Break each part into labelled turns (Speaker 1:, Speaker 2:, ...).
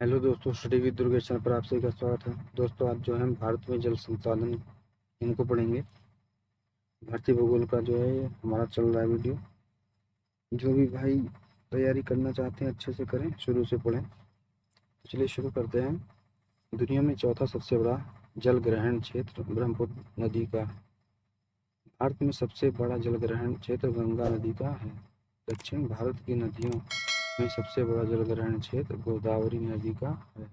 Speaker 1: Hello दोस्तों, study with Durgesh channel पर आप सभी का स्वागत है। दोस्तों, आज जो है हम भारत में जल संसाधन इनको पढ़ेंगे। भारतीय भूगोल का जो है ये हमारा चल रहा है वीडियो। जो भी भाई तैयारी करना चाहते हैं अच्छे से करें, शुरू से पढ़ें। तो चलिए शुरू करते हैं। दुनिया में चौथा सबसे बड़ा जल ग्रहण क्षेत्र ब्रह्मपुत्र नदी का है। भारत में सबसे बड़ा जल ग्रहण क्षेत्र गंगा नदी का है। दक्षिण भारत की नदियों में सबसे बड़ा जल ग्रहण क्षेत्र गोदावरी नदी का है।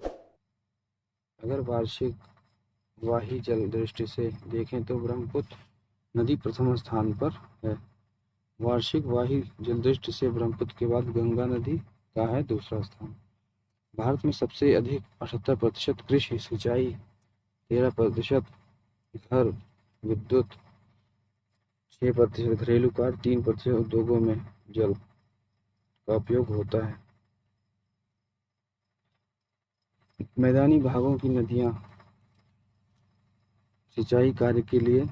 Speaker 1: अगर वार्षिक वाही जल दृष्टि से देखें तो ब्रह्मपुत्र नदी प्रथम स्थान पर है। वार्षिक वाही जल दृष्टि से ब्रह्मपुत्र के बाद गंगा नदी का है दूसरा स्थान। भारत में सबसे अधिक 78% कृषि सिंचाई, 13% घर विद्युत, 6% घरेलू कार्य, 3% उद्योगों में जल का उपयोग होता है। मैदानी भागों की नदियाँ सिंचाई कार्य के लिए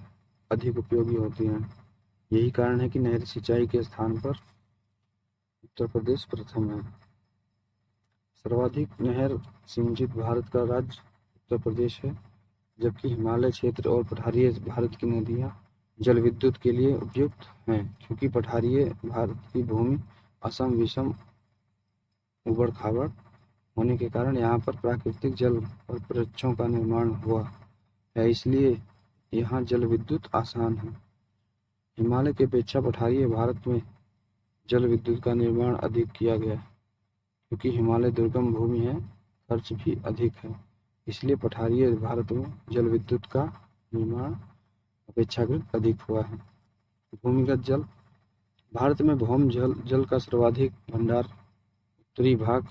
Speaker 1: अधिक उपयोगी होती हैं। यही कारण है कि नहरी सिंचाई के स्थान पर उत्तर प्रदेश प्रथम है। सर्वाधिक नहर सिंचित भारत का राज्य उत्तर प्रदेश है, जबकि हिमालय क्षेत्र और पठारीय भारत की नदियां जल विद्युत के लिए उपयुक्त हैं, क्योंकि पठारीय भारत की भूमि असम विषम उबड़-खाबड़ होने के कारण यहाँ पर प्राकृतिक जल और वृक्षों का निर्माण हुआ है, इसलिए यहाँ जल विद्युत आसान है। हिमालय की अपेक्षा पठारीय भारत में जल विद्युत का निर्माण अधिक किया गया है। क्योंकि हिमालय दुर्गम भूमि है, खर्च भी अधिक है, इसलिए पठारीय भारत में जल विद्युत का निर्माण अपेक्षाकृत अधिक हुआ है। भूमिगत जल। भारत में भौम जल का सर्वाधिक भंडार उत्तरी भाग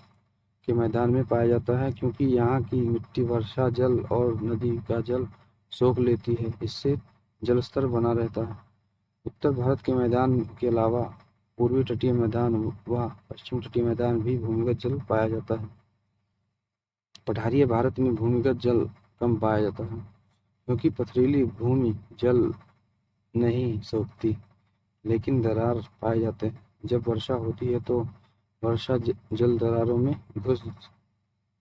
Speaker 1: के मैदान में पाया जाता है, क्योंकि यहाँ की मिट्टी वर्षा जल और नदी का जल सोख लेती है। इससे जल स्तर बना रहता है। उत्तर भारत के मैदान के अलावा पूर्वी तटीय मैदान व पश्चिम तटीय मैदान भी भूमिगत जल पाया जाता है। पठारीय भारत में भूमिगत जल कम पाया जाता है, क्योंकि पथरीली भूमि जल नहीं सोखती, लेकिन दरार पाए जाते हैं। जब वर्षा होती है तो वर्षा जल दरारों में घुस,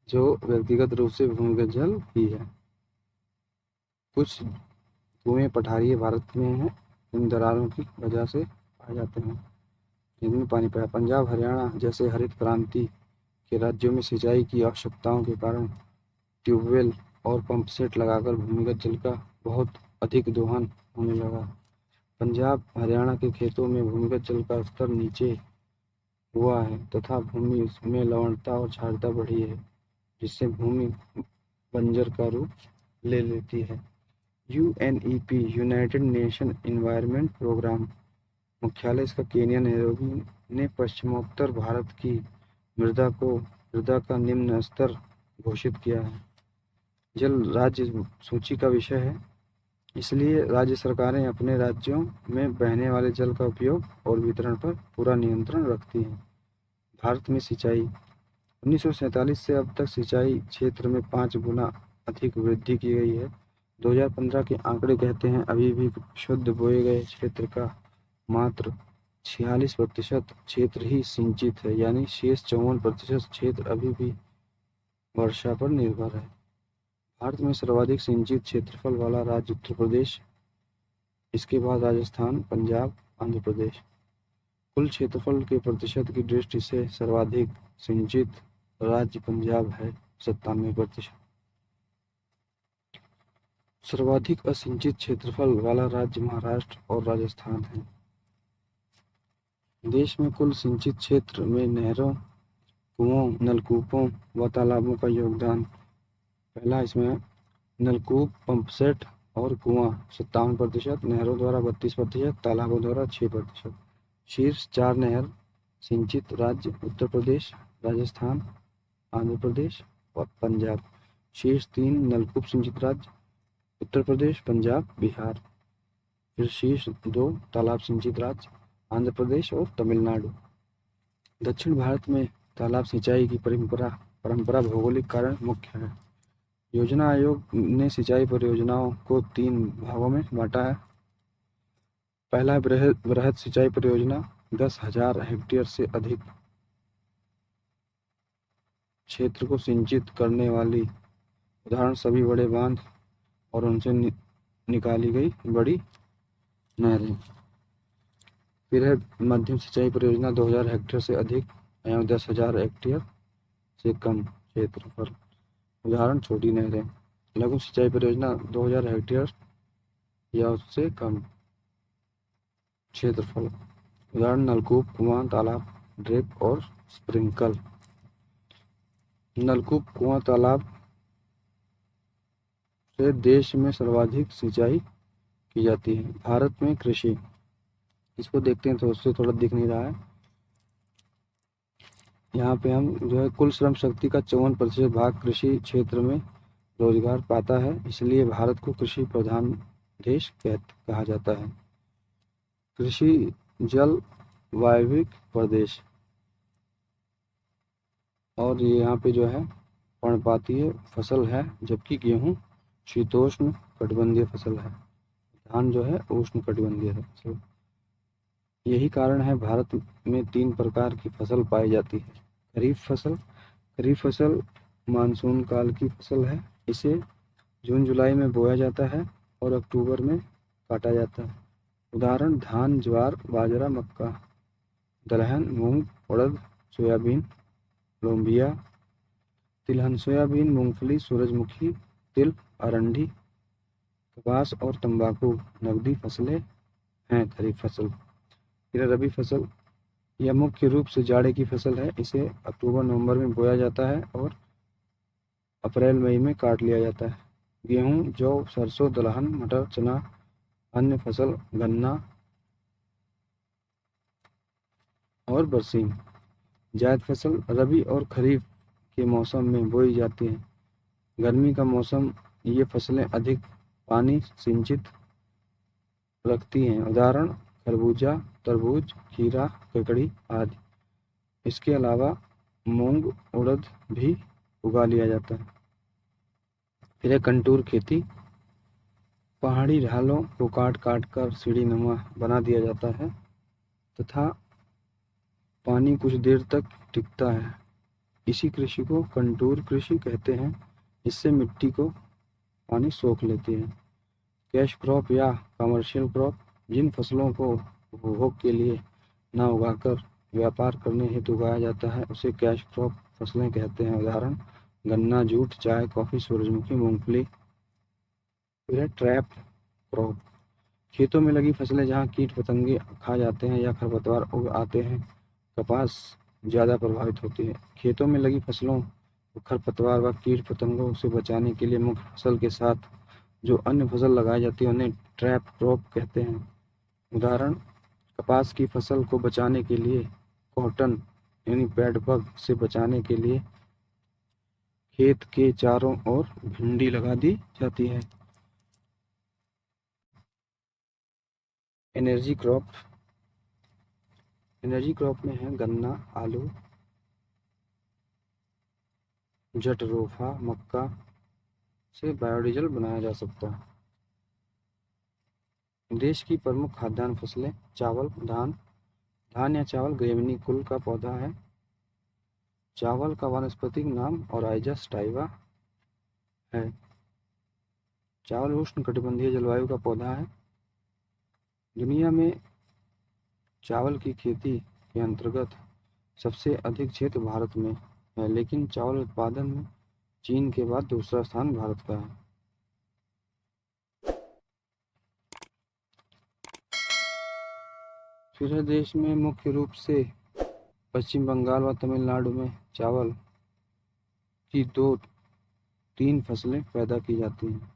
Speaker 1: जो व्यक्तिगत रूप से भूमिगत जल ही है। कुछ कुएं पठारीय भारत में हैं, इन दरारों की वजह से पाए जाते हैं, जिनमें पानी पाया। पंजाब हरियाणा जैसे हरित क्रांति के राज्यों में सिंचाई की आवश्यकताओं के कारण ट्यूबवेल और पंप सेट लगाकर भूमिगत जल का बहुत अधिक दोहन होने लगा। पंजाब हरियाणा के खेतों में भूमिगत जल का स्तर नीचे हुआ है तथा भूमि में लवणता और क्षारता बढ़ी है, जिससे भूमि बंजर का रूप ले लेती है। UNEP United Nation Environment Programme मुख्यालय इसका केन्या नैरोबी ने पश्चिमोत्तर भारत की मृदा का निम्न स्तर घोषित किया है। जल राज्य सूची का विषय है, इसलिए राज्य सरकारें अपने राज्यों में बहने वाले जल का उपयोग और वितरण पर पूरा नियंत्रण रखती हैं। भारत में सिंचाई। 1947 से अब तक सिंचाई क्षेत्र में 5 गुना अधिक वृद्धि की गई है। 2015 के आंकड़े कहते हैं अभी भी शुद्ध बोए गए क्षेत्र का मात्र 46% क्षेत्र ही सिंचित है, यानी शेष 54% क्षेत्र अभी भी वर्षा पर निर्भर है। भारत में सर्वाधिक सिंचित क्षेत्रफल वाला राज्य उत्तर प्रदेश, इसके बाद राजस्थान, पंजाब, आंध्र प्रदेश। कुल क्षेत्रफल के प्रतिशत की दृष्टि से सर्वाधिक सिंचित राज्य पंजाब है, 97%। सर्वाधिक असिंचित क्षेत्रफल वाला राज्य महाराष्ट्र और राजस्थान है। देश में कुल सिंचित क्षेत्र में नहरों, कुओं, नलकूपों व तालाबों का योगदान। पहला इसमें नलकूप, पंपसेट और कुआं 57%, नहरों द्वारा 32%, तालाबों द्वारा 6%। शीर्ष 4 नहर सिंचित राज्य उत्तर प्रदेश, राजस्थान, आंध्र प्रदेश और पंजाब। शीर्ष 3 नलकूप सिंचित राज्य उत्तर प्रदेश, पंजाब, बिहार। फिर शीर्ष 2 तालाब सिंचित राज्य आंध्र प्रदेश और तमिलनाडु। दक्षिण भारत में तालाब सिंचाई की परंपरा भौगोलिक कारण मुख्य है। योजना आयोग ने सिंचाई परियोजनाओं को 3 भागों में बांटा है। पहला वृहद सिंचाई परियोजना 10,000 हेक्टेयर से अधिक क्षेत्र को सिंचित करने वाली उदाहरण सभी बड़े बांध और उनसे निकाली गई बड़ी नहरें। फिर है मध्यम सिंचाई परियोजना 2000 हेक्टेयर से अधिक एवं 10,000 हेक्टेयर से कम क्षेत्र पर, उदाहरण छोटी नहरें। लघु सिंचाई परियोजना 2000 हेक्टेयर या उससे कम क्षेत्रफल, उदाहरण नलकूप, कुआं, तालाब, ड्रिप और स्प्रिंकल। नलकूप, कुआं, तालाब से देश में सर्वाधिक सिंचाई की जाती है। भारत में कृषि, इसको देखते हैं तो उससे थोड़ा दिख नहीं रहा है। यहाँ पे हम जो है कुल श्रम शक्ति का 54% भाग कृषि क्षेत्र में रोजगार पाता है, इसलिए भारत को कृषि प्रधान देश कहा जाता है। कृषि जल वायविक प्रदेश, और ये यहाँ पे जो है पर्णपातीय फसल है, जबकि गेहूँ शीतोष्ण कटिबंधीय फसल है। धान जो है उष्ण कटिबंधीय फसल। यही कारण है भारत में 3 प्रकार की फसल पाई जाती है। खरीफ फसल मानसून काल की फसल है। इसे जून जुलाई में बोया जाता है और अक्टूबर में काटा जाता है। उदाहरण धान, ज्वार, बाजरा, मक्का, दलहन, मूंग, उड़द, सोयाबीन, लोबिया, तिलहन, सोयाबीन, मूंगफली, सूरजमुखी, तिल, अरंडी, कपास और तंबाकू नकदी फसलें हैं खरीफ फसल। फिर रबी फसल, यह मुख्य रूप से जाड़े की फसल है। इसे अक्टूबर नवंबर में बोया जाता है और अप्रैल मई में काट लिया जाता है। गेहूं, जौ, सरसों, दलहन, मटर, चना, अन्य फसल गन्ना और बरसीम। जायद फसल रबी और खरीफ के मौसम में बोई जाती हैं। गर्मी का मौसम, ये फसलें अधिक पानी सिंचित रखती हैं, उदाहरण खरबूजा, तरबूज, खीरा, ककड़ी आदि। इसके अलावा मूंग, उड़द भी उगा लिया जाता है। फिर है कंटूर खेती, पहाड़ी ढालों को काट काट कर सीढ़ीनुमा बना दिया जाता है तथा पानी कुछ देर तक टिकता है। इसी कृषि को कंटूर कृषि कहते हैं। इससे मिट्टी को पानी सोख लेती है। कैश क्रॉप या कमर्शियल क्रॉप, जिन फसलों को उपभोग के लिए न उगाकर व्यापार करने हेतु उगाया जाता है, उसे कैश क्रॉप फसलें कहते हैं। उदाहरण गन्ना, जूट, चाय, कॉफी, सूरजमुखी, मूंगफली। फिर है ट्रैप क्रॉप, खेतों में लगी फसलें जहां कीट पतंगे खा जाते हैं या खरपतवार उग आते हैं। कपास ज़्यादा प्रभावित होती है। खेतों में लगी फसलों को खरपतवार व कीट पतंगों से बचाने के लिए मुख्य फसल के साथ जो अन्य फसल लगाई जाती है उन्हें ट्रैप क्रॉप कहते हैं। उदाहरण कपास की फसल को बचाने के लिए कॉटन यानी पैड बग से बचाने के लिए खेत के चारों ओर भिंडी लगा दी जाती है। एनर्जी क्रॉप, एनर्जी क्रॉप में है गन्ना, आलू, जटरोफा, मक्का से बायोडीजल बनाया जा सकता है। देश की प्रमुख खाद्यान्न फसलें चावल, धान या चावल ग्रेमिनी कुल का पौधा है। चावल का वानस्पतिक नाम ओराइजस टाइवा है। चावल उष्णकटिबंधीय जलवायु का पौधा है। दुनिया में चावल की खेती के अंतर्गत सबसे अधिक क्षेत्र भारत में है, लेकिन चावल उत्पादन में चीन के बाद दूसरा स्थान भारत का है। फिर देश में मुख्य रूप से पश्चिम बंगाल व तमिलनाडु में चावल की 2-3 फसलें पैदा की जाती हैं।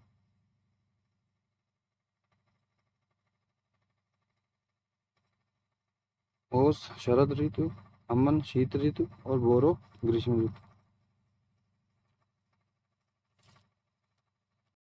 Speaker 1: ओस शरद ऋतु, अमन शीत ऋतु और बोरो ग्रीष्म ऋतु।